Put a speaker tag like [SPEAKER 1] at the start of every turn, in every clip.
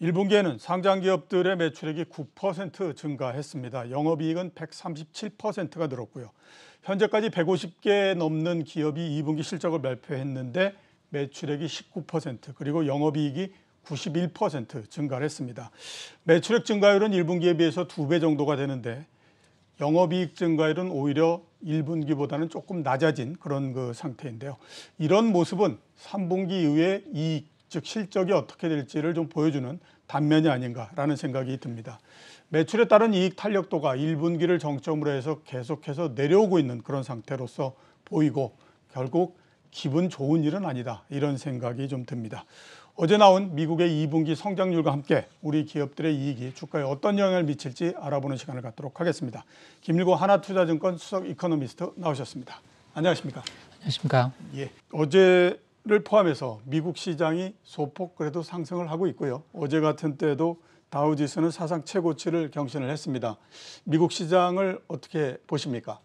[SPEAKER 1] 1분기에는 상장 기업들의 매출액이 9% 증가했습니다. 영업이익은 137%가 늘었고요. 현재까지 150개 넘는 기업이 2분기 실적을 발표했는데 매출액이 19% 그리고 영업이익이 91% 증가를 했습니다. 매출액 증가율은 1분기에 비해서 2배 정도가 되는데 영업이익 증가율은 오히려 1분기보다는 조금 낮아진 그런 상태인데요. 이런 모습은 3분기 이후에 이익, 즉 실적이 어떻게 될지를 좀 보여주는 단면이 아닌가라는 생각이 듭니다. 매출에 따른 이익 탄력도가 1분기를 정점으로 해서 계속해서 내려오고 있는 그런 상태로서 보이고 결국 기분 좋은 일은 아니다 이런 생각이 좀 듭니다. 어제 나온 미국의 2분기 성장률과 함께 우리 기업들의 이익이 주가에 어떤 영향을 미칠지 알아보는 시간을 갖도록 하겠습니다. 김일고 하나투자증권 수석 이코노미스트 나오셨습니다. 안녕하십니까?
[SPEAKER 2] 안녕하십니까?
[SPEAKER 1] 예, 어제를 포함해서 미국 시장이 소폭 그래도 상승을 하고 있고요. 어제 같은 때도 다우지수는 사상 최고치를 경신을 했습니다. 미국 시장을 어떻게 보십니까?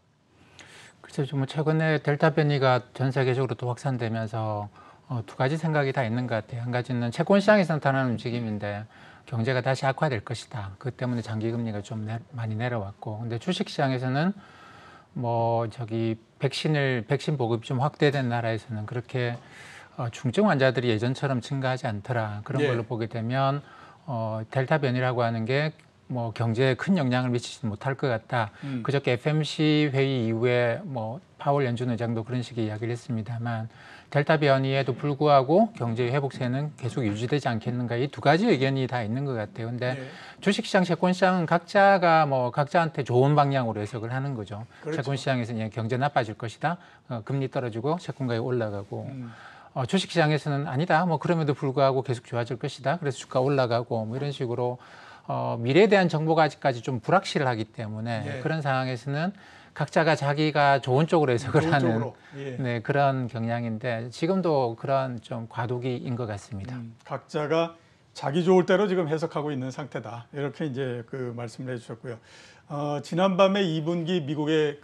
[SPEAKER 2] 그래서 뭐 최근에 델타 변이가 전 세계적으로 또 확산되면서 두 가지 생각이 다 있는 것 같아요. 한 가지는 채권 시장에서 나타나는 움직임인데 경제가 다시 악화될 것이다. 그 때문에 장기 금리가 좀 많이 내려왔고, 근데 주식 시장에서는 백신 보급이 좀 확대된 나라에서는 그렇게 중증 환자들이 예전처럼 증가하지 않더라. 그런 걸로 보게 되면 델타 변이라고 하는 게 경제에 큰 영향을 미치지 못할 것 같다. 그저께 FMC 회의 이후에 파월 연준 의장도 그런 식의 이야기를 했습니다만 델타 변이에도 불구하고 경제 회복세는 계속 유지되지 않겠는가, 이 두 가지 의견이 다 있는 것 같아요. 근데 주식시장, 채권시장은 각자가 각자한테 좋은 방향으로 해석을 하는 거죠. 그렇죠. 채권시장에서는 경제 나빠질 것이다. 금리 떨어지고 채권가격이 올라가고 주식시장에서는 아니다. 그럼에도 불구하고 계속 좋아질 것이다. 그래서 주가 올라가고 이런 식으로 미래에 대한 정보가 아직까지 좀 불확실하기 때문에 그런 상황에서는 각자가 자기가 좋은 쪽으로 해석을 하는 그런 경향인데 지금도 그런 좀 과도기인 것 같습니다.
[SPEAKER 1] 각자가 자기 좋을 대로 지금 해석하고 있는 상태다. 이렇게 이제 말씀을 해주셨고요. 지난밤에 2분기 미국의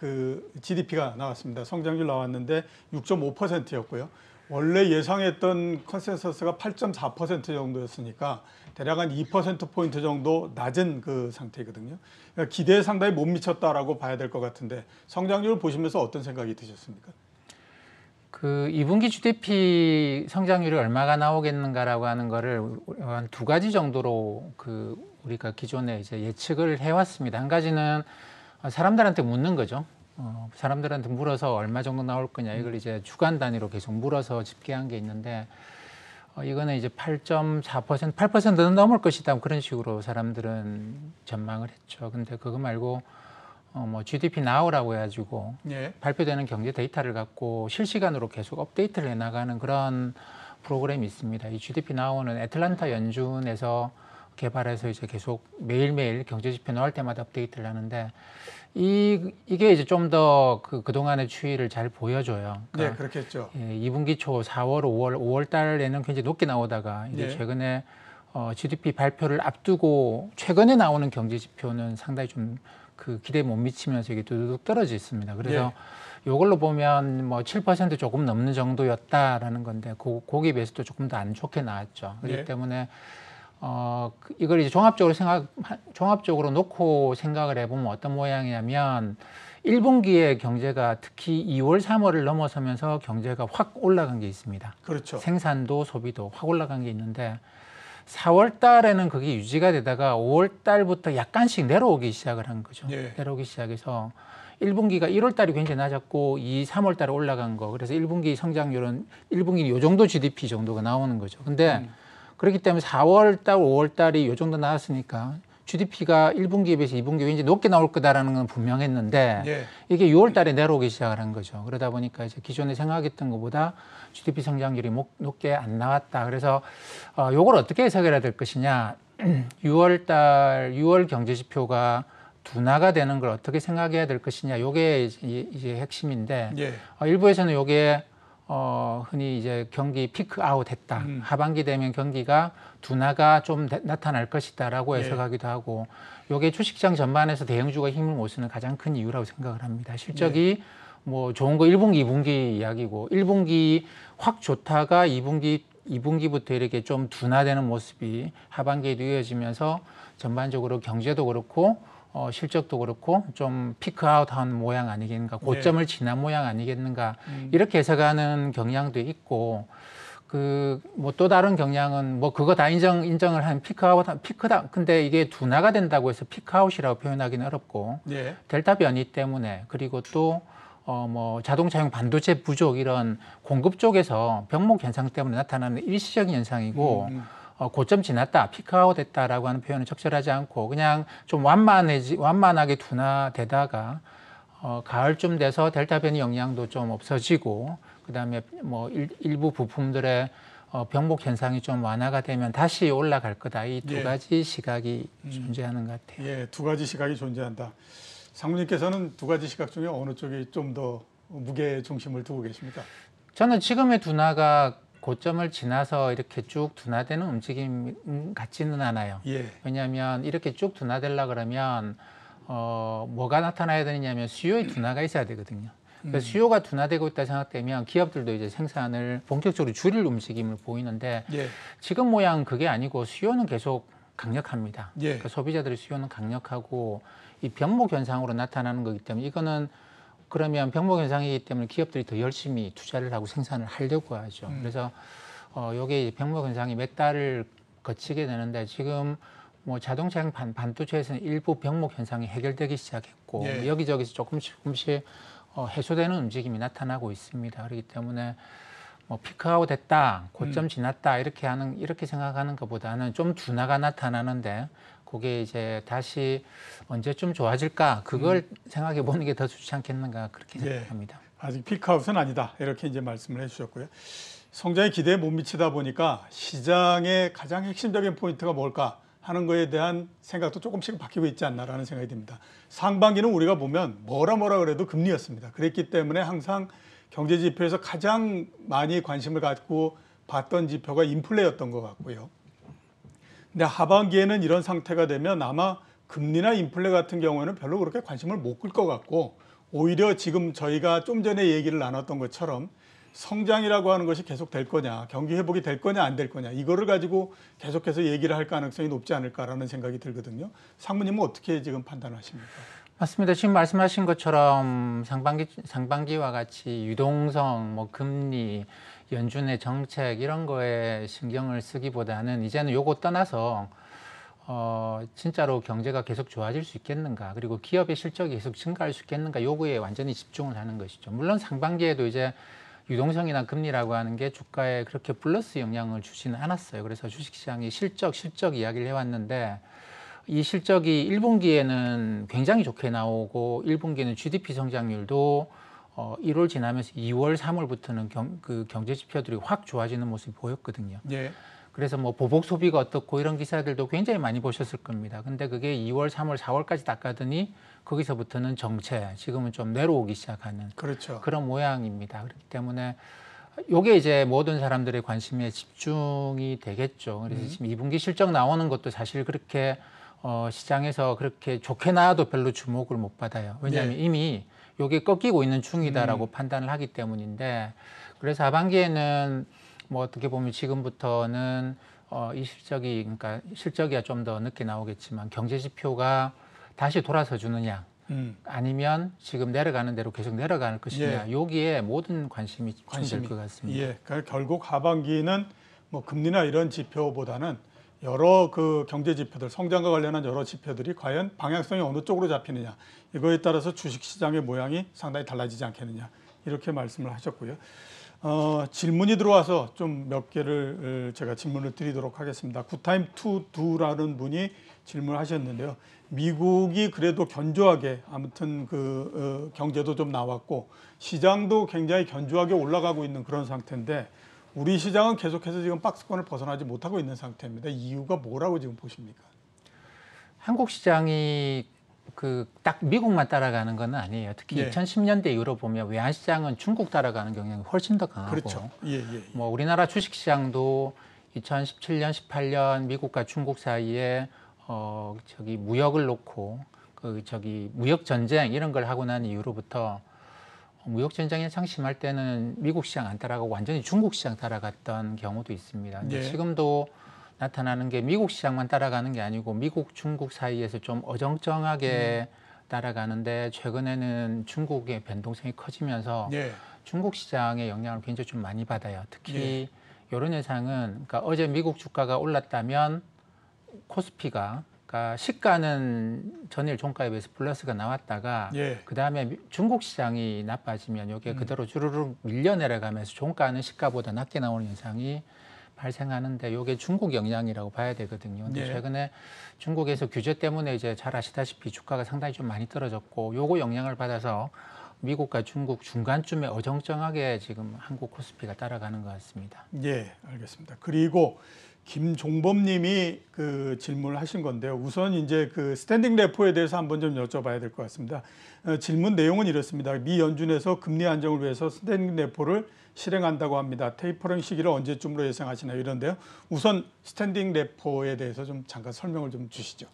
[SPEAKER 1] GDP가 나왔습니다. 성장률 나왔는데 6.5%였고요. 원래 예상했던 컨센서스가 8.4% 정도였으니까 대략 한 2%포인트 정도 낮은 상태거든요. 그러니까 기대에 상당히 못 미쳤다라고 봐야 될 것 같은데 성장률을 보시면서 어떤 생각이 드셨습니까?
[SPEAKER 2] 2분기 GDP 성장률이 얼마가 나오겠는가라고 하는 거를 한 두 가지 정도로 우리가 기존에 이제 예측을 해왔습니다. 한 가지는 사람들한테 묻는 거죠. 사람들한테 물어서 얼마 정도 나올 거냐, 이걸 이제 주간 단위로 계속 물어서 집계한 게 있는데 이거는 이제 8.4%, 8%는 넘을 것이다. 그런 식으로 사람들은 전망을 했죠. 근데 그거 말고 GDP Now라고 해가지고 발표되는 경제 데이터를 갖고 실시간으로 계속 업데이트를 해나가는 그런 프로그램이 있습니다. 이 GDP Now는 애틀랜타 연준에서 개발해서 이제 계속 매일매일 경제 지표 나올 때마다 업데이트를 하는데 이게 이제 좀 더 그동안의 추이를 잘 보여줘요.
[SPEAKER 1] 그러니까 그렇겠죠.
[SPEAKER 2] 2분기 초 4월, 5월 달에는 굉장히 높게 나오다가 이제 최근에 GDP 발표를 앞두고 최근에 나오는 경제 지표는 상당히 좀 기대에 못 미치면서 이게 뚜둑 떨어져 있습니다. 그래서 이걸로 보면 7% 조금 넘는 정도였다라는 건데 거기에 비해서도 조금 더 안 좋게 나왔죠. 그렇기 때문에 이걸 이제 종합적으로 놓고 생각을 해보면 어떤 모양이냐면 1분기에 경제가 특히 2월, 3월을 넘어서면서 경제가 확 올라간 게 있습니다.
[SPEAKER 1] 그렇죠.
[SPEAKER 2] 생산도 소비도 확 올라간 게 있는데 4월 달에는 그게 유지가 되다가 5월 달부터 약간씩 내려오기 시작을 한 거죠. 내려오기 시작해서 1분기가 1월 달이 굉장히 낮았고 2, 3월 달에 올라간 거. 그래서 1분기 성장률은 1분기 이 정도 GDP 정도가 나오는 거죠. 근데 그렇기 때문에 4월 달, 5월 달이 이 정도 나왔으니까 GDP가 1분기에 비해서 2분기 왠지 높게 나올 거다라는 건 분명했는데 이게 6월 달에 내려오기 시작을 한 거죠. 그러다 보니까 이제 기존에 생각했던 것보다 GDP 성장률이 높게 안 나왔다. 그래서 이걸 어떻게 해석해야 될 것이냐. 6월 경제 지표가 둔화가 되는 걸 어떻게 생각해야 될 것이냐. 이게 이제 핵심인데 일부에서는 이게 흔히 이제 경기 피크 아웃 했다. 하반기 되면 경기가 둔화가 좀 나타날 것이다라고 해석하기도 하고, 이게 주식시장 전반에서 대형주가 힘을 못 쓰는 가장 큰 이유라고 생각을 합니다. 실적이 좋은 거 1분기, 2분기 이야기고 1분기 확 좋다가 2분기 2분기부터 이렇게 좀 둔화되는 모습이 하반기에도 이어지면서 전반적으로 경제도 그렇고 실적도 그렇고 좀 피크아웃한 모양 아니겠는가, 고점을 지난 모양 아니겠는가 이렇게 해석하는 경향도 있고, 그 뭐 또 다른 경향은 뭐 그거 다 인정을 한 피크다. 근데 이게 둔화가 된다고 해서 피크아웃이라고 표현하기는 어렵고,
[SPEAKER 1] 예.
[SPEAKER 2] 델타 변이 때문에, 그리고 또 뭐 자동차용 반도체 부족 이런 공급 쪽에서 병목 현상 때문에 나타나는 일시적인 현상이고, 고점 지났다, 피크아웃 됐다라고 하는 표현은 적절하지 않고, 그냥 좀 완만하게 둔화되다가 가을쯤 돼서 델타 변이 영향도 좀 없어지고, 그다음에 뭐 일부 부품들의 병목 현상이 좀 완화가 되면 다시 올라갈 거다. 이 두 가지 시각이 존재하는 것 같아요.
[SPEAKER 1] 예, 두 가지 시각이 존재한다. 상무님께서는 두 가지 시각 중에 어느 쪽에 좀 더 무게 중심을 두고 계십니까?
[SPEAKER 2] 저는 지금의 둔화가 고점을 지나서 이렇게 쭉 둔화되는 움직임 같지는 않아요.
[SPEAKER 1] 예.
[SPEAKER 2] 왜냐하면 이렇게 쭉 둔화되려 그러면 뭐가 나타나야 되느냐면 수요의 둔화가 있어야 되거든요. 그래서 수요가 둔화되고 있다 생각되면 기업들도 이제 생산을 본격적으로 줄일 움직임을 보이는데,
[SPEAKER 1] 예.
[SPEAKER 2] 지금 모양 그게 아니고 수요는 계속 강력합니다.
[SPEAKER 1] 예.
[SPEAKER 2] 그러니까 소비자들의 수요는 강력하고 이 병목 현상으로 나타나는 거기 때문에, 이거는 그러면 병목 현상이기 때문에 기업들이 더 열심히 투자를 하고 생산을 하려고 하죠. 그래서 요게 병목 현상이 몇 달을 거치게 되는데, 지금 뭐 자동차 반도체에서는 일부 병목 현상이 해결되기 시작했고,
[SPEAKER 1] 예.
[SPEAKER 2] 뭐 여기저기서 조금씩 해소되는 움직임이 나타나고 있습니다. 그렇기 때문에 뭐 피크아웃 됐다, 고점 지났다 이렇게 생각하는 것보다는 좀 둔화가 나타나는데, 그게 이제 다시 언제쯤 좋아질까, 그걸 생각해 보는 게 더 좋지 않겠는가, 그렇게 생각합니다.
[SPEAKER 1] 아직 피크아웃은 아니다, 이렇게 이제 말씀을 해주셨고요. 성장의 기대에 못 미치다 보니까 시장의 가장 핵심적인 포인트가 뭘까 하는 거에 대한 생각도 조금씩 바뀌고 있지 않나라는 생각이 듭니다. 상반기는 우리가 보면 뭐라 그래도 금리였습니다. 그랬기 때문에 항상 경제 지표에서 가장 많이 관심을 갖고 봤던 지표가 인플레였던 것 같고요. 근데 하반기에는 이런 상태가 되면 아마 금리나 인플레 같은 경우에는 별로 그렇게 관심을 못 끌 것 같고, 오히려 지금 저희가 좀 전에 얘기를 나눴던 것처럼 성장이라고 하는 것이 계속 될 거냐, 경기 회복이 될 거냐 안 될 거냐, 이거를 가지고 계속해서 얘기를 할 가능성이 높지 않을까라는 생각이 들거든요. 상무님은 어떻게 지금 판단하십니까?
[SPEAKER 2] 맞습니다. 지금 말씀하신 것처럼 상반기와 같이 유동성, 뭐 금리, 연준의 정책 이런 거에 신경을 쓰기보다는 이제는 요거 떠나서 진짜로 경제가 계속 좋아질 수 있겠는가, 그리고 기업의 실적이 계속 증가할 수 있겠는가, 요거에 완전히 집중을 하는 것이죠. 물론 상반기에도 이제 유동성이나 금리라고 하는 게 주가에 그렇게 플러스 영향을 주지는 않았어요. 그래서 주식시장이 실적 이야기를 해왔는데, 이 실적이 1분기에는 굉장히 좋게 나오고 1분기에는 GDP 성장률도 1월 지나면서 2월, 3월부터는 그 경제 지표들이 확 좋아지는 모습이 보였거든요.
[SPEAKER 1] 예.
[SPEAKER 2] 그래서 뭐 보복 소비가 어떻고 이런 기사들도 굉장히 많이 보셨을 겁니다. 근데 그게 2월, 3월, 4월까지 딱 가더니 거기서부터는 정체, 지금은 좀 내려오기 시작하는,
[SPEAKER 1] 그렇죠.
[SPEAKER 2] 그런 모양입니다. 그렇기 때문에 요게 이제 모든 사람들의 관심에 집중이 되겠죠. 그래서 지금 2분기 실적 나오는 것도 사실 그렇게 시장에서 그렇게 좋게 나와도 별로 주목을 못 받아요. 왜냐하면 이미 요게 꺾이고 있는 중이다라고 판단을 하기 때문인데, 그래서 하반기에는 뭐 어떻게 보면 지금부터는 이 실적이, 그러니까 실적이야 좀 더 늦게 나오겠지만 경제 지표가 다시 돌아서 주느냐, 아니면 지금 내려가는 대로 계속 내려갈 것이냐, 여기에 모든 관심이 집중될 것 같습니다.
[SPEAKER 1] 예, 그러니까 결국 하반기는 뭐 금리나 이런 지표보다는 여러 그 경제 지표들, 성장과 관련한 여러 지표들이 과연 방향성이 어느 쪽으로 잡히느냐, 이거에 따라서 주식시장의 모양이 상당히 달라지지 않겠느냐, 이렇게 말씀을 하셨고요. 질문이 들어와서 좀 몇 개를 제가 질문을 드리도록 하겠습니다. 굿타임 투 두라는 분이 질문을 하셨는데요. 미국이 그래도 견조하게 아무튼 그 경제도 좀 나왔고 시장도 굉장히 견조하게 올라가고 있는 그런 상태인데, 우리 시장은 계속해서 지금 박스권을 벗어나지 못하고 있는 상태입니다. 이유가 뭐라고 지금 보십니까?
[SPEAKER 2] 한국 시장이 그 딱 미국만 따라가는 건 아니에요. 특히 2010년대 이후로 보면 외환 시장은 중국 따라가는 경향이 훨씬 더 강하고,
[SPEAKER 1] 그렇죠.
[SPEAKER 2] 뭐 우리나라 주식 시장도 2017년, 18년 미국과 중국 사이에 무역을 놓고 무역 전쟁 이런 걸 하고 난 이후로부터 무역 전쟁이 한창 심할 때는 미국 시장 안 따라가고 완전히 중국 시장 따라갔던 경우도 있습니다. 근데
[SPEAKER 1] 예.
[SPEAKER 2] 지금도 나타나는 게 미국 시장만 따라가는 게 아니고 미국, 중국 사이에서 좀 어정쩡하게 따라가는데 최근에는 중국의 변동성이 커지면서
[SPEAKER 1] 예.
[SPEAKER 2] 중국 시장의 영향을 굉장히 좀 많이 받아요. 특히
[SPEAKER 1] 예.
[SPEAKER 2] 이런 현상은 그러니까 어제 미국 주가가 올랐다면 코스피가 그러니까 시가는 전일 종가에 비해서 플러스가 나왔다가
[SPEAKER 1] 예.
[SPEAKER 2] 그다음에 중국 시장이 나빠지면 이게 그대로 주르륵 밀려 내려가면서 종가는 시가보다 낮게 나오는 현상이 발생하는데 이게 중국 영향이라고 봐야 되거든요. 근데
[SPEAKER 1] 예.
[SPEAKER 2] 최근에 중국에서 규제 때문에 이제 잘 아시다시피 주가가 상당히 좀 많이 떨어졌고 요거 영향을 받아서 미국과 중국 중간쯤에 어정쩡하게 지금 한국 코스피가 따라가는 것 같습니다.
[SPEAKER 1] 예, 알겠습니다. 그리고 김종범님이 그 질문을 하신 건데요. 우선 이제 그 스탠딩 레포에 대해서 한번 좀 여쭤봐야 될 것 같습니다. 질문 내용은 이렇습니다. 미 연준에서 금리 안정을 위해서 스탠딩 레포를 실행한다고 합니다. 테이퍼링 시기를 언제쯤으로 예상하시나요? 이런데요. 우선 스탠딩 레포에 대해서 좀 잠깐 설명을 좀 주시죠.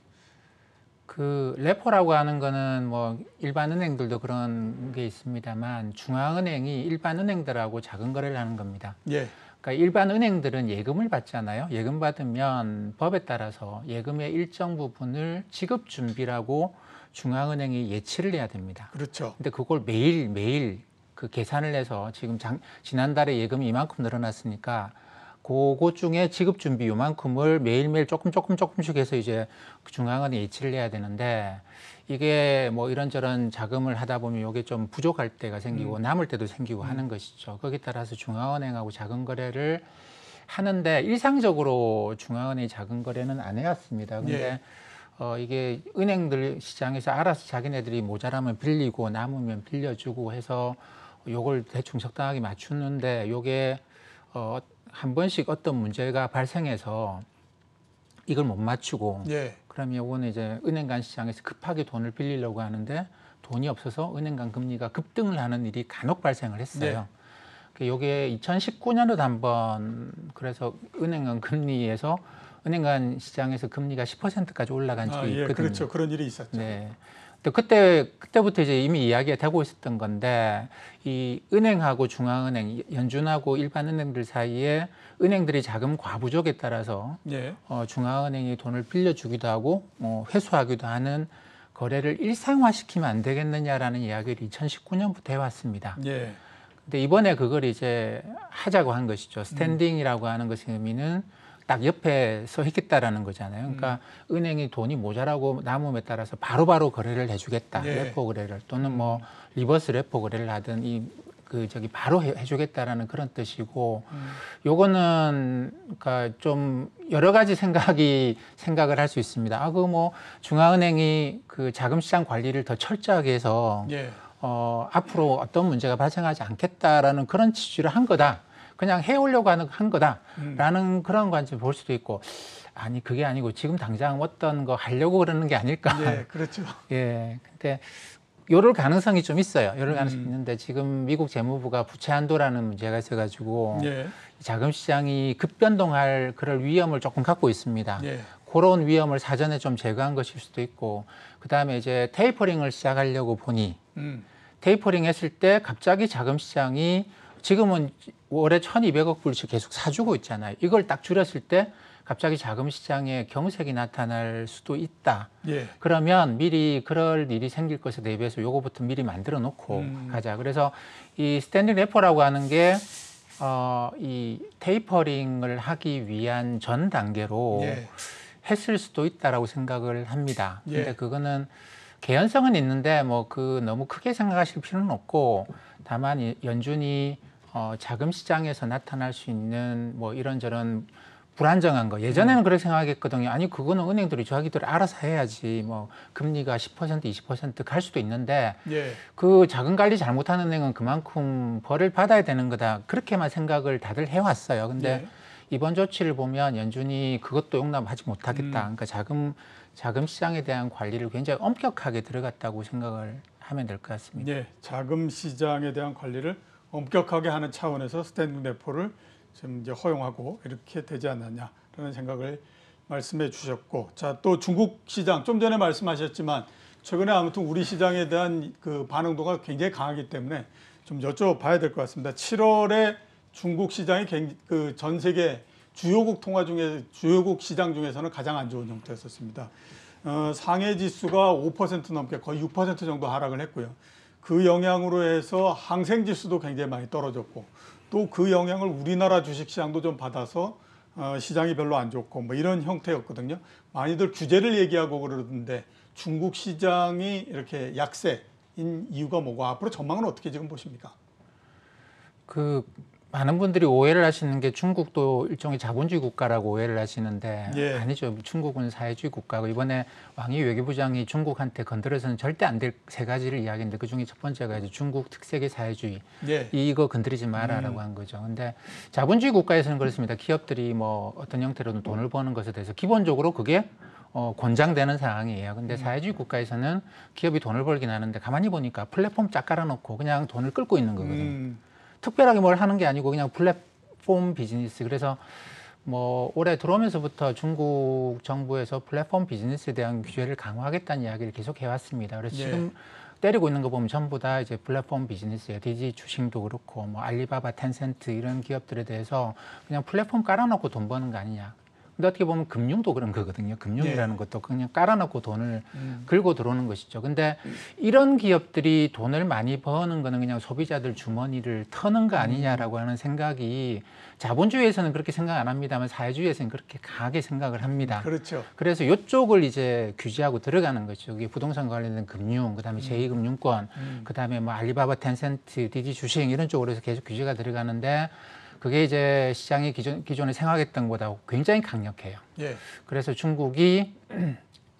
[SPEAKER 2] 그 레포라고 하는 거는 뭐 일반 은행들도 그런 게 있습니다만 중앙은행이 일반 은행들하고 작은 거래를 하는 겁니다.
[SPEAKER 1] 예.
[SPEAKER 2] 그러니까 일반 은행들은 예금을 받잖아요. 예금 받으면 법에 따라서 예금의 일정 부분을 지급 준비라고 중앙은행이 예치를 해야 됩니다.
[SPEAKER 1] 그렇죠.
[SPEAKER 2] 근데 그걸 매일 그 계산을 해서 지금 지난달에 예금이 이만큼 늘어났으니까 그것 중에 지급 준비 요만큼을 매일매일 조금씩 해서 이제 중앙은행 예치를 해야 되는데 이게 뭐 이런저런 자금을 하다 보면 이게 좀 부족할 때가 생기고 남을 때도 생기고 하는 것이죠. 거기에 따라서 중앙은행하고 작은 거래를 하는데 일상적으로 중앙은행이 작은 거래는 안 해왔습니다. 근데 이게 은행들 시장에서 알아서 자기네들이 모자라면 빌리고 남으면 빌려주고 해서 요걸 대충 적당하게 맞추는데 요게 한 번씩 어떤 문제가 발생해서 이걸 못 맞추고
[SPEAKER 1] 예.
[SPEAKER 2] 그러면 요거는 이제 은행 간 시장에서 급하게 돈을 빌리려고 하는데 돈이 없어서 은행 간 금리가 급등을 하는 일이 간혹 발생을 했어요. 요게 2019년에도 한번 그래서 은행 간 금리에서 은행 간 시장에서 금리가 10%까지 올라간 적이
[SPEAKER 1] 예,
[SPEAKER 2] 있거든요.
[SPEAKER 1] 그렇죠. 그런 일이 있었죠.
[SPEAKER 2] 네. 그때부터 이제 이미 이야기가 되고 있었던 건데 이 은행하고 중앙은행, 연준하고 일반 은행들 사이에 은행들이 자금 과부족에 따라서
[SPEAKER 1] 예.
[SPEAKER 2] 중앙은행이 돈을 빌려주기도 하고 회수하기도 하는 거래를 일상화시키면 안 되겠느냐라는 이야기를 2019년부터 해왔습니다.
[SPEAKER 1] 예.
[SPEAKER 2] 근데 이번에 그걸 이제 하자고 한 것이죠. 스탠딩이라고 하는 것의 의미는 딱 옆에 서 있겠다라는 거잖아요. 그러니까 은행이 돈이 모자라고 남음에 따라서 바로바로 거래를 해주겠다.
[SPEAKER 1] 예.
[SPEAKER 2] 레포 거래를 또는 뭐 리버스 레포 거래를 하든 바로 해주겠다라는 그런 뜻이고, 요거는 그러니까 좀 여러 가지 생각을 할 수 있습니다. 그 뭐 중앙은행이 그 자금 시장 관리를 더 철저하게 해서
[SPEAKER 1] 예.
[SPEAKER 2] 앞으로 어떤 문제가 발생하지 않겠다라는 그런 취지를 한 거다. 그냥 해오려고 한 거다라는 그런 관점 볼 수도 있고, 아니 그게 아니고 지금 당장 어떤 거 하려고 그러는 게 아닐까.
[SPEAKER 1] 예, 그렇죠.
[SPEAKER 2] 예, 근데 요럴 가능성이 좀 있어요. 요럴 가능성이 있는데 지금 미국 재무부가 부채 한도라는 문제가 있어가지고
[SPEAKER 1] 예.
[SPEAKER 2] 자금 시장이 급변동할 그럴 위험을 조금 갖고 있습니다.
[SPEAKER 1] 예.
[SPEAKER 2] 그런 위험을 사전에 좀 제거한 것일 수도 있고, 그 다음에 이제 테이퍼링을 시작하려고 보니 테이퍼링 했을 때 갑자기 자금 시장이 지금은 월에 1,200억 불씩 계속 사주고 있잖아요. 이걸 딱 줄였을 때 갑자기 자금 시장에 경색이 나타날 수도 있다.
[SPEAKER 1] 예.
[SPEAKER 2] 그러면 미리 그럴 일이 생길 것에 대비해서 요거부터 미리 만들어 놓고 가자. 그래서 이 스탠딩 레포라고 하는 게 이 테이퍼링을 하기 위한 전 단계로
[SPEAKER 1] 예.
[SPEAKER 2] 했을 수도 있다라고 생각을 합니다.
[SPEAKER 1] 예.
[SPEAKER 2] 근데 그거는 개연성은 있는데 뭐 너무 크게 생각하실 필요는 없고, 다만 연준이 자금 시장에서 나타날 수 있는 뭐 이런저런 불안정한 거, 예전에는 그렇게 생각했거든요. 아니 그거는 은행들이 자기들 알아서 해야지, 뭐 금리가 10% 20% 갈 수도 있는데
[SPEAKER 1] 예.
[SPEAKER 2] 그 자금 관리 잘못하는 은행은 그만큼 벌을 받아야 되는 거다, 그렇게만 생각을 다들 해왔어요. 근데
[SPEAKER 1] 예.
[SPEAKER 2] 이번 조치를 보면 연준이 그것도 용납하지 못하겠다. 그러니까 자금 시장에 대한 관리를 굉장히 엄격하게 들어갔다고 생각을 하면 될 것 같습니다.
[SPEAKER 1] 예. 자금 시장에 대한 관리를 엄격하게 하는 차원에서 스탠딩 레포를 지금 이제 허용하고 이렇게 되지 않느냐라는 생각을 말씀해 주셨고, 자, 또 중국 시장 좀 전에 말씀하셨지만 최근에 아무튼 우리 시장에 대한 그 반응도가 굉장히 강하기 때문에 좀 여쭤봐야 될 것 같습니다. 7월에 중국 시장이 그 전 세계 주요국 시장 중에서는 가장 안 좋은 형태였었습니다. 상해 지수가 5% 넘게 거의 6% 정도 하락을 했고요. 그 영향으로 해서 항생 지수도 굉장히 많이 떨어졌고 또 그 영향을 우리나라 주식시장도 좀 받아서 시장이 별로 안 좋고 뭐 이런 형태였거든요. 많이들 규제를 얘기하고 그러던데 중국 시장이 이렇게 약세인 이유가 뭐고 앞으로 전망은 어떻게 지금 보십니까?
[SPEAKER 2] 그 많은 분들이 오해를 하시는 게 중국도 일종의 자본주의 국가라고 오해를 하시는데
[SPEAKER 1] 예.
[SPEAKER 2] 아니죠. 중국은 사회주의 국가고 이번에 왕이 외교부장이 중국한테 건드려서는 절대 안 될 세 가지를 이야기했는데 그중에 첫 번째가 이제 중국 특색의 사회주의.
[SPEAKER 1] 예.
[SPEAKER 2] 이거 건드리지 마라라고 한 거죠. 근데 자본주의 국가에서는 그렇습니다. 기업들이 뭐 어떤 형태로든 돈을 버는 것에 대해서 기본적으로 그게 권장되는 상황이에요. 근데 사회주의 국가에서는 기업이 돈을 벌긴 하는데 가만히 보니까 플랫폼 쫙 깔아놓고 그냥 돈을 끌고 있는 거거든요. 특별하게 뭘 하는 게 아니고 그냥 플랫폼 비즈니스. 그래서 뭐 올해 들어오면서부터 중국 정부에서 플랫폼 비즈니스에 대한 규제를 강화하겠다는 이야기를 계속 해왔습니다. 그래서
[SPEAKER 1] 예.
[SPEAKER 2] 지금 때리고 있는 거 보면 전부 다 이제 플랫폼 비즈니스예요. 디지 주식도 그렇고 뭐 알리바바, 텐센트 이런 기업들에 대해서 그냥 플랫폼 깔아놓고 돈 버는 거 아니냐. 근데 어떻게 보면 금융도 그런 거거든요. 금융이라는 것도 그냥 깔아놓고 돈을 긁고 들어오는 것이죠. 근데 이런 기업들이 돈을 많이 버는 거는 그냥 소비자들 주머니를 터는 거 아니냐라고 하는 생각이 자본주의에서는 그렇게 생각 안 합니다만 사회주의에서는 그렇게 강하게 생각을 합니다.
[SPEAKER 1] 그렇죠.
[SPEAKER 2] 그래서 이쪽을 이제 규제하고 들어가는 거죠. 이게 부동산 관련된 금융, 그다음에 제2금융권, 그다음에 뭐 알리바바, 텐센트, 디지 주식 이런 쪽으로 해서 계속 규제가 들어가는데 그게 이제 시장이 기존에 생각했던 것보다 굉장히 강력해요.
[SPEAKER 1] 예.
[SPEAKER 2] 그래서 중국이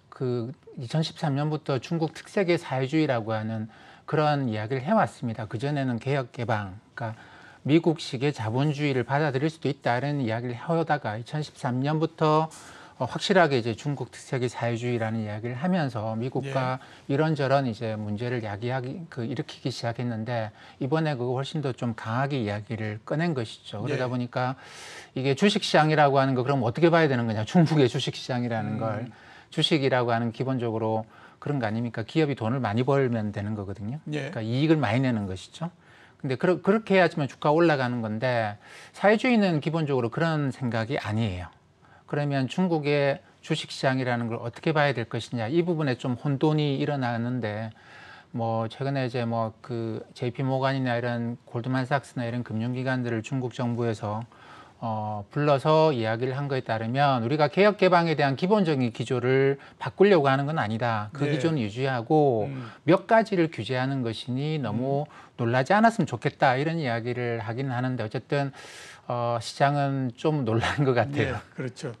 [SPEAKER 2] 그 2013년부터 중국 특색의 사회주의라고 하는 그런 이야기를 해왔습니다. 그전에는 개혁 개방, 그러니까 미국식의 자본주의를 받아들일 수도 있다는 이야기를 해오다가 2013년부터 확실하게 이제 중국 특색의 사회주의라는 이야기를 하면서 미국과 이런저런 이제 문제를 일으키기 시작했는데 이번에 그거 훨씬 더 좀 강하게 이야기를 꺼낸 것이죠. 그러다 보니까 이게 주식시장이라고 하는 거 그럼 어떻게 봐야 되는 거냐? 중국의 주식시장이라는 걸 주식이라고 하는 기본적으로 그런 거 아닙니까? 기업이 돈을 많이 벌면 되는 거거든요. 그러니까 이익을 많이 내는 것이죠. 근데 그렇게 해야지만 주가 올라가는 건데 사회주의는 기본적으로 그런 생각이 아니에요. 그러면 중국의 주식시장이라는 걸 어떻게 봐야 될 것이냐 이 부분에 좀 혼돈이 일어나는데 뭐 최근에 이제 뭐 그 JP 모간이나 이런 골드만삭스나 이런 금융기관들을 중국 정부에서 불러서 이야기를 한 거에 따르면 우리가 개혁 개방에 대한 기본적인 기조를 바꾸려고 하는 건 아니다. 그 기조는 유지하고 몇 가지를 규제하는 것이니 너무 놀라지 않았으면 좋겠다 이런 이야기를 하긴 하는데 어쨌든 시장은 좀 놀란 것 같아요.
[SPEAKER 1] 예, 그렇죠.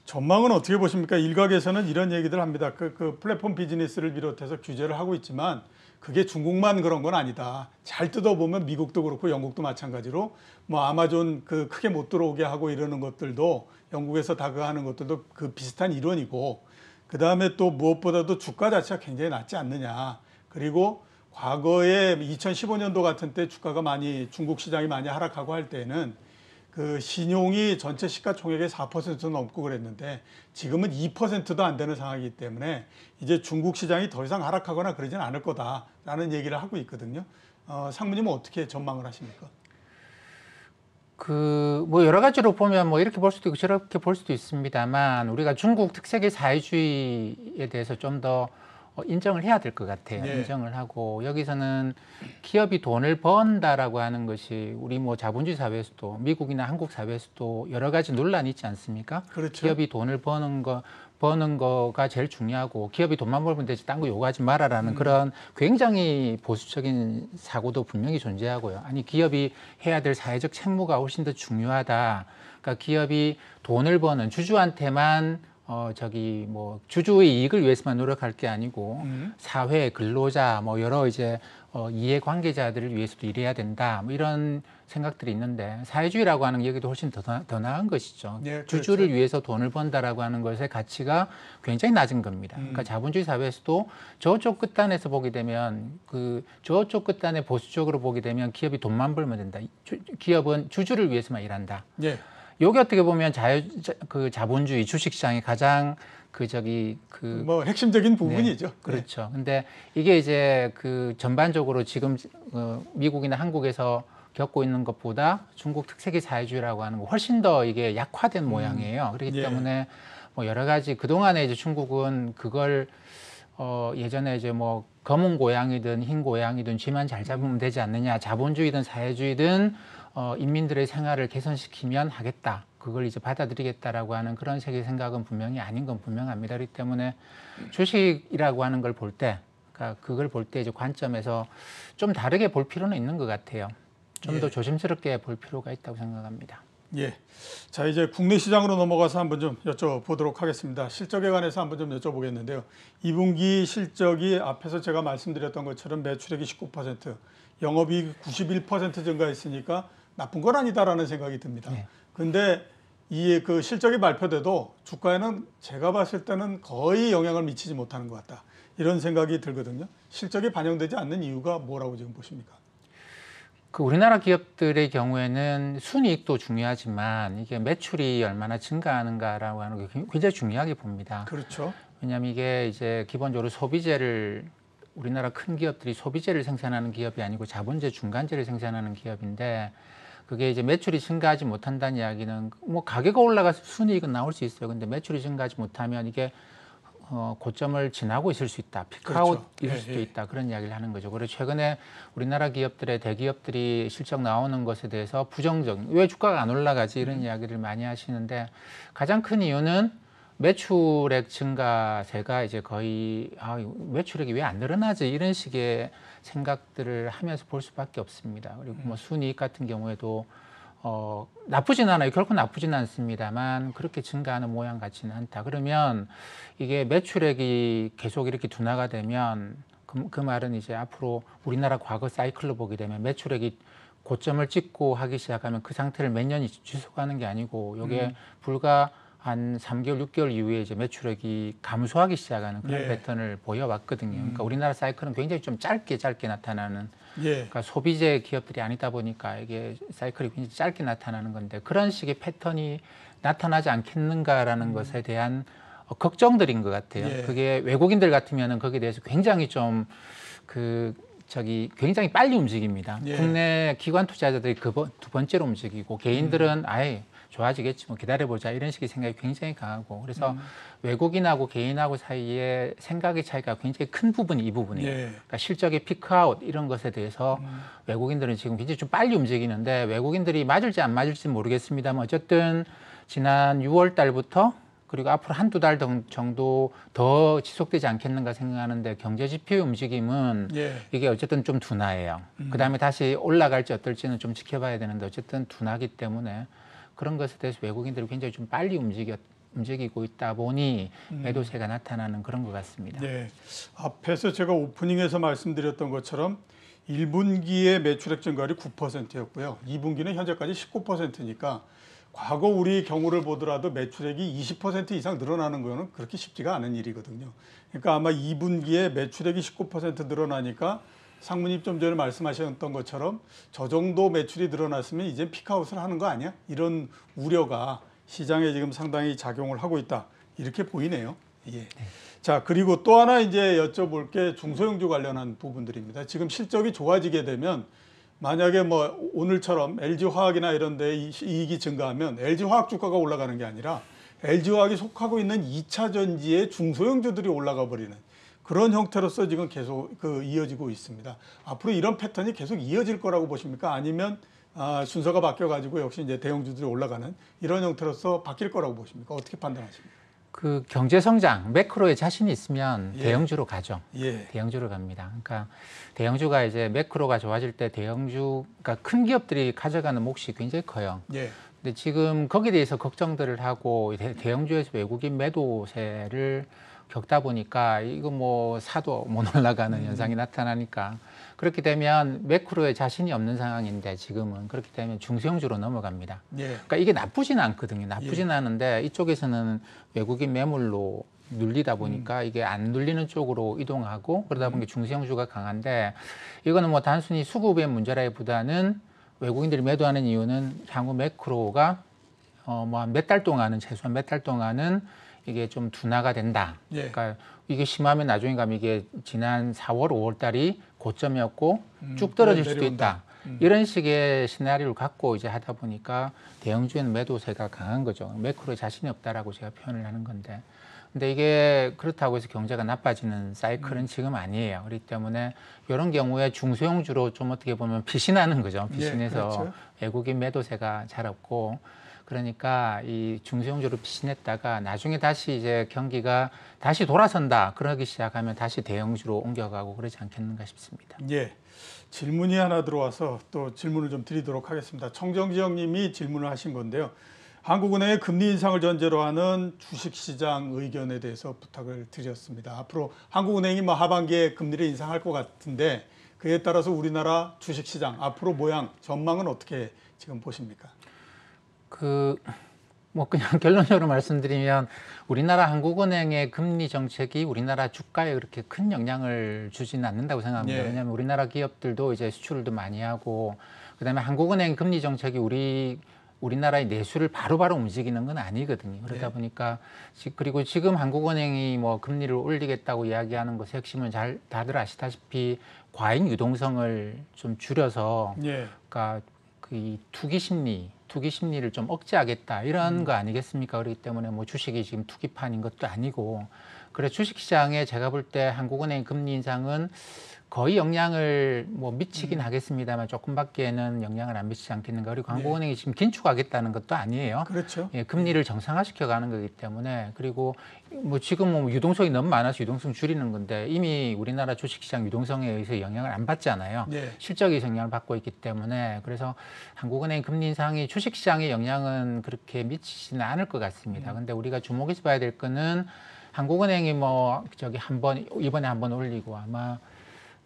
[SPEAKER 1] 전망은 어떻게 보십니까? 일각에서는 이런 얘기들 합니다. 그 플랫폼 비즈니스를 비롯해서 규제를 하고 있지만 그게 중국만 그런 건 아니다. 잘 뜯어보면 미국도 그렇고 영국도 마찬가지로 뭐 아마존 그 크게 못 들어오게 하고 이러는 것들도 영국에서 다그하는 것들도 그 비슷한 일원이고 그다음에 또 무엇보다도 주가 자체가 굉장히 낮지 않느냐. 그리고 과거에 2015년도 같은 때 주가가 중국 시장이 많이 하락하고 할 때는 그 신용이 전체 시가총액의 4% 넘고 그랬는데 지금은 2%도 안 되는 상황이기 때문에 이제 중국 시장이 더 이상 하락하거나 그러지는 않을 거다라는 얘기를 하고 있거든요. 상무님은 어떻게 전망을 하십니까?
[SPEAKER 2] 뭐 여러 가지로 보면 뭐 이렇게 볼 수도 있고 저렇게 볼 수도 있습니다만 우리가 중국 특색의 사회주의에 대해서 좀 더 인정을 해야 될 것 같아요. 인정을 하고 여기서는 기업이 돈을 번다라고 하는 것이 우리 뭐 자본주의 사회에서도 미국이나 한국 사회에서도 여러 가지 논란이 있지 않습니까?
[SPEAKER 1] 그렇죠.
[SPEAKER 2] 기업이 돈을 버는 거가 제일 중요하고 기업이 돈만 벌면 되지 딴 거 요구하지 마라라는 그런 굉장히 보수적인 사고도 분명히 존재하고요. 아니 기업이 해야 될 사회적 책무가 훨씬 더 중요하다. 그러니까 기업이 돈을 버는 주주한테만 뭐 주주의 이익을 위해서만 노력할 게 아니고 사회, 근로자, 뭐 여러 이제 이해관계자들을 위해서도 일해야 된다. 뭐 이런 생각들이 있는데 사회주의라고 하는 얘기도 훨씬 더 나은 것이죠.
[SPEAKER 1] 네, 그렇죠.
[SPEAKER 2] 주주를 위해서 돈을 번다라고 하는 것의 가치가 굉장히 낮은 겁니다. 그러니까 자본주의 사회에서도 저쪽 끝단에서 보게 되면 저쪽 끝단에 보수적으로 보게 되면 기업이 돈만 벌면 된다. 기업은 주주를 위해서만 일한다.
[SPEAKER 1] 예.
[SPEAKER 2] 요게 어떻게 보면 그 자본주의 주식시장의 가장
[SPEAKER 1] 뭐 핵심적인 부분이죠.
[SPEAKER 2] 네, 그렇죠. 근데 이게 이제 그 전반적으로 지금 미국이나 한국에서 겪고 있는 것보다 중국 특색의 사회주의라고 하는 거 훨씬 더 이게 약화된 모양이에요. 그렇기 때문에 뭐 여러 가지 그동안에 이제 중국은 그걸 예전에 이제 뭐 검은 고양이든 흰 고양이든 쥐만 잘 잡으면 되지 않느냐, 자본주의든 사회주의든 인민들의 생활을 개선시키면 하겠다. 그걸 이제 받아들이겠다라고 하는 그런 세계 생각은 분명히 아닌 건 분명합니다. 그렇기 때문에 주식이라고 하는 걸 볼 때, 그러니까 그걸 볼 때 이제 관점에서 좀 다르게 볼 필요는 있는 것 같아요. 좀 더 조심스럽게 볼 필요가 있다고 생각합니다.
[SPEAKER 1] 예. 자, 이제 국내 시장으로 넘어가서 한번 좀 여쭤보도록 하겠습니다. 실적에 관해서 한번 좀 여쭤보겠는데요. 2분기 실적이 앞에서 제가 말씀드렸던 것처럼 매출액이 19%, 영업이익 91% 증가했으니까 나쁜 건 아니다라는 생각이 듭니다. 근데 이 그 실적이 발표돼도 주가에는 제가 봤을 때는 거의 영향을 미치지 못하는 것 같다. 이런 생각이 들거든요. 실적이 반영되지 않는 이유가 뭐라고 지금 보십니까?
[SPEAKER 2] 그 우리나라 기업들의 경우에는 순이익도 중요하지만 이게 매출이 얼마나 증가하는가라고 하는 게 굉장히 중요하게 봅니다.
[SPEAKER 1] 그렇죠.
[SPEAKER 2] 왜냐하면 이게 이제 기본적으로 소비재를 우리나라 큰 기업들이 소비재를 생산하는 기업이 아니고 자본재 중간재를 생산하는 기업인데 그게 이제 매출이 증가하지 못한다는 이야기는 뭐 가게가 올라가서 순이익은 나올 수 있어요. 근데 매출이 증가하지 못하면 이게 고점을 지나고 있을 수 있다. 피크아웃 있을 수도 있다. 그런 이야기를 하는 거죠. 그래서 최근에 우리나라 기업들의 대기업들이 실적 나오는 것에 대해서 부정적인 왜 주가가 안 올라가지 이런 이야기를 많이 하시는데 가장 큰 이유는 매출액 증가세가 이제 거의 매출액이 왜 안 늘어나지 이런 식의 생각들을 하면서 볼 수밖에 없습니다. 그리고 뭐 순이익 같은 경우에도 나쁘진 않아요. 결코 나쁘진 않습니다만 그렇게 증가하는 모양 같지는 않다. 그러면 이게 매출액이 계속 이렇게 둔화가 되면 그 말은 이제 앞으로 우리나라 과거 사이클로 보게 되면 매출액이 고점을 찍고 하기 시작하면 그 상태를 몇 년이 지속하는 게 아니고 이게 불과 한 3개월, 6개월 이후에 이제 매출액이 감소하기 시작하는 그런 패턴을 보여왔거든요. 그러니까 우리나라 사이클은 굉장히 좀 짧게 나타나는 그러니까 소비재 기업들이 아니다 보니까 이게 사이클이 굉장히 짧게 나타나는 건데 그런 식의 패턴이 나타나지 않겠는가라는 것에 대한 걱정들인 것 같아요. 그게 외국인들 같으면은 거기에 대해서 굉장히 좀 굉장히 빨리 움직입니다. 국내 기관 투자자들이 두 번째로 움직이고 개인들은 아예 좋아지겠지 뭐 기다려보자 이런 식의 생각이 굉장히 강하고 그래서 외국인하고 개인하고 사이에 생각의 차이가 굉장히 큰 부분이 이 부분이에요. 그러니까 실적의 피크아웃 이런 것에 대해서 외국인들은 지금 굉장히 좀 빨리 움직이는데 외국인들이 맞을지 안 맞을지 모르겠습니다만 어쨌든 지난 6월 달부터 그리고 앞으로 한두 달 정도 더 지속되지 않겠는가 생각하는데 경제 지표의 움직임은 이게 어쨌든 좀 둔화해요. 그다음에 다시 올라갈지 어떨지는 좀 지켜봐야 되는데 어쨌든 둔화기 때문에 그런 것에 대해서 외국인들이 굉장히 좀 빨리 움직이고 있다 보니 매도세가 나타나는 그런 것 같습니다.
[SPEAKER 1] 네. 앞에서 제가 오프닝에서 말씀드렸던 것처럼 1분기의 매출액 증가율이 9%였고요. 2분기는 현재까지 19%니까 과거 우리 경우를 보더라도 매출액이 20% 이상 늘어나는 거는 그렇게 쉽지가 않은 일이거든요. 그러니까 아마 2분기에 매출액이 19% 늘어나니까 상무님 좀 전에 말씀하셨던 것처럼 저 정도 매출이 늘어났으면 이제 피크아웃을 하는 거 아니야? 이런 우려가 시장에 지금 상당히 작용을 하고 있다. 이렇게 보이네요. 자, 그리고 또 하나 이제 여쭤볼 게 중소형주 관련한 부분들입니다. 지금 실적이 좋아지게 되면 만약에 뭐 오늘처럼 LG화학이나 이런 데 이익이 증가하면 LG화학 주가가 올라가는 게 아니라 LG화학이 속하고 있는 2차 전지의 중소형주들이 올라가 버리는 그런 형태로서 지금 계속 이어지고 있습니다. 앞으로 이런 패턴이 계속 이어질 거라고 보십니까? 아니면 순서가 바뀌어가지고 역시 이제 대형주들이 올라가는 이런 형태로서 바뀔 거라고 보십니까? 어떻게 판단하십니까?
[SPEAKER 2] 그 경제 성장, 매크로에 자신이 있으면 대형주로 가죠.
[SPEAKER 1] 예.
[SPEAKER 2] 대형주로 갑니다. 그러니까 대형주가 이제 매크로가 좋아질 때 그러니까 큰 기업들이 가져가는 몫이 굉장히 커요.
[SPEAKER 1] 예.
[SPEAKER 2] 근데 지금 거기에 대해서 걱정들을 하고 대형주에서 외국인 매도세를 겪다 보니까 이거 뭐 사도 못 올라가는 현상이 나타나니까 그렇게 되면 매크로에 자신이 없는 상황인데 지금은 그렇게 되면 중소형주로 넘어갑니다. 그러니까 이게 나쁘진 않거든요. 나쁘진 않은데 이쪽에서는 외국인 매물로 눌리다 보니까 이게 안 눌리는 쪽으로 이동하고 그러다 보니까 중소형주가 강한데 이거는 뭐 단순히 수급의 문제라기보다는 외국인들이 매도하는 이유는 향후 매크로가 뭐 몇 달 동안은 최소한 몇 달 동안은 이게 좀 둔화가 된다.
[SPEAKER 1] 예.
[SPEAKER 2] 그러니까 이게 심하면 나중에 가면 이게 지난 4월, 5월 달이 고점이었고 쭉 떨어질 수도
[SPEAKER 1] 내려온다.
[SPEAKER 2] 있다. 이런 식의 시나리오를 갖고 이제 하다 보니까 대형주에는 매도세가 강한 거죠. 매크로에 자신이 없다라고 제가 표현을 하는 건데. 근데 이게 그렇다고 해서 경제가 나빠지는 사이클은 지금 아니에요. 그렇기 때문에 이런 경우에 중소형주로 좀 어떻게 보면 피신하는 거죠. 피신해서
[SPEAKER 1] 예, 그렇죠.
[SPEAKER 2] 외국인 매도세가 잘 없고 그러니까 이 중소형주로 피신했다가 나중에 다시 이제 경기가 다시 돌아선다 그러기 시작하면 다시 대형주로 옮겨가고 그러지 않겠는가 싶습니다.
[SPEAKER 1] 예. 질문이 하나 들어와서 또 질문을 좀 드리도록 하겠습니다. 청정지영님이 질문을 하신 건데요. 한국은행의 금리 인상을 전제로 하는 주식시장 의견에 대해서 부탁을 드렸습니다. 앞으로 한국은행이 뭐 하반기에 금리를 인상할 것 같은데 그에 따라서 우리나라 주식시장 앞으로 모양 전망은 어떻게 지금 보십니까?
[SPEAKER 2] 뭐 그냥 결론적으로 말씀드리면 우리나라 한국은행의 금리 정책이 우리나라 주가에 그렇게 큰 영향을 주지는 않는다고 생각합니다.
[SPEAKER 1] 예.
[SPEAKER 2] 왜냐하면 우리나라 기업들도 이제 수출도 많이 하고 그다음에 한국은행 금리 정책이 우리나라의 내수를 바로바로 움직이는 건 아니거든요. 그러다 보니까 그리고 지금 한국은행이 뭐 금리를 올리겠다고 이야기하는 것의 핵심은 다들 아시다시피 과잉 유동성을 좀 줄여서 그러니까 이 투기 심리를 좀 억제하겠다 이런 거 아니겠습니까? 그렇기 때문에 뭐 주식이 지금 투기판인 것도 아니고 그래서 주식시장에 제가 볼 때 한국은행 금리 인상은 거의 영향을 뭐 미치긴 하겠습니다만 조금밖에는 영향을 안 미치지 않겠는가. 그리고 한국은행이 지금 긴축하겠다는 것도 아니에요.
[SPEAKER 1] 그렇죠.
[SPEAKER 2] 예, 금리를 정상화시켜 가는 거기 때문에 그리고 뭐 지금 뭐 유동성이 너무 많아서 유동성 줄이는 건데 이미 우리나라 주식시장 유동성에 의해서 영향을 안 받잖아요. 실적에서 영향을 받고 있기 때문에 그래서 한국은행 금리 인상이 주식시장에 영향은 그렇게 미치지는 않을 것 같습니다. 근데 우리가 주목해서 봐야 될 거는 한국은행이 뭐 이번에 한 번 올리고 아마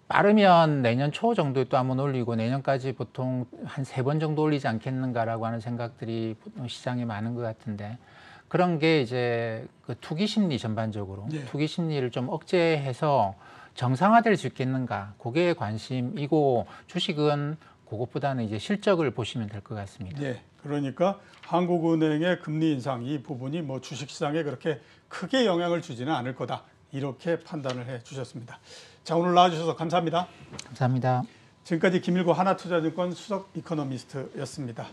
[SPEAKER 2] 빠르면 내년 초 정도에 또 한번 올리고 내년까지 보통 한 3번 정도 올리지 않겠는가라고 하는 생각들이 보통 시장에 많은 것 같은데 그런 게 이제 그 투기 심리 전반적으로 투기 심리를 좀 억제해서 정상화될 수 있겠는가 그게 관심이고 주식은 그것보다는 이제 실적을 보시면 될 것 같습니다.
[SPEAKER 1] 그러니까 한국은행의 금리 인상 이 부분이 뭐 주식시장에 그렇게 크게 영향을 주지는 않을 거다. 이렇게 판단을 해 주셨습니다. 자, 오늘 나와주셔서 감사합니다.
[SPEAKER 2] 감사합니다.
[SPEAKER 1] 지금까지 김일구 하나투자증권 수석 이코노미스트였습니다.